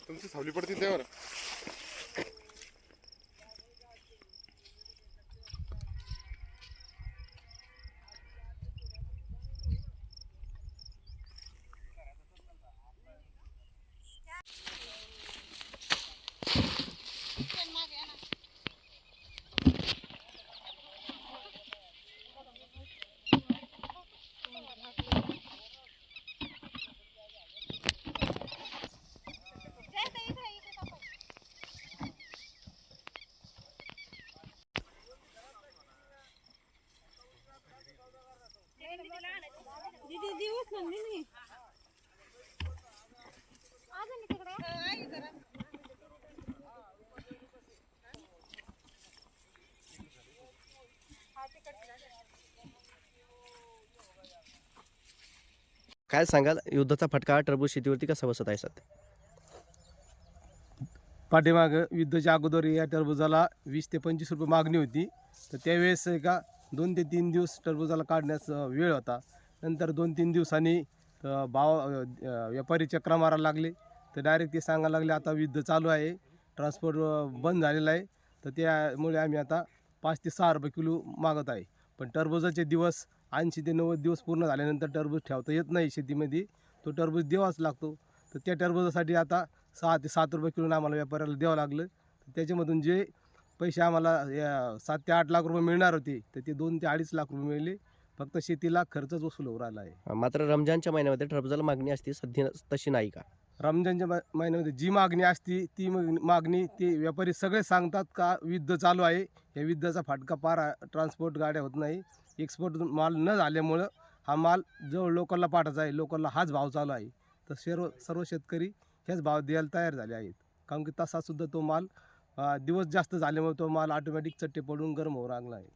तुमची सावली पडते त्यावर. काय सांगाल, युद्धाचा फटका टरबूज शेतीवरती कसा बसत आहे सध्या? पाठीमागं युद्धाच्या अगोदर या टरबुजाला 20 ते 25 रुपये मागणी होती. तर त्यावेळेस का 2 ते 3 दिवस टरबुजाला काढण्यास वेळ होता. नंतर 2-3 दिवसांनी व्यापारी चक्रा मारायला लागले. तर डायरेक्ट ते सांगायला लागले आता युद्ध चालू आहे, ट्रान्सपोर्ट बंद झालेला आहे. तर त्यामुळे आम्ही आता 5 ते 6 रुपये किलो मागत आहे. पण टरबुजाचे दिवस 80 ते 90 दिवस पूर्ण झाल्यानंतर टरबूज ठेवता येत नाही शेतीमध्ये. तो टरबूज द्यावाच लागतो. तर त्या टरबुजासाठी आता 6 ते 7 रुपये किलो आम्हाला व्यापाऱ्याला द्यावं लागलं. त्याच्यामधून जे पैसे आम्हाला 7 ते 8 लाख रुपये मिळणार होते, तर ते 2 ते 2.5 लाख रुपये मिळाले. फक्त शेतीला खर्चच वसूल होऊ राहिला आहे. मात्र रमजानच्या महिन्यामध्ये टरबूजाला मागणी असते, सध्या तशी नाही का? रमजानच्या महिन्यामध्ये जी मागणी असती ती मागणी ते व्यापारी सगळे सांगतात का युद्ध चालू आहे. या युद्धाचा फटका पार ट्रान्सपोर्ट गाड्या होत नाही. एक्सपोर्ट माल न झाल्यामुळं हा माल जो लोकलला पाठायचा आहे, लोकलला हाच भाव चालू आहे. तर सर्व शेतकरी हेच भाव द्यायला तयार झाले आहेत. कारण की तसासुद्धा तो माल दिवस जास्त झाल्यामुळे तो माल ऑटोमॅटिक चट्टे पडून गरम होऊ लागला आहे.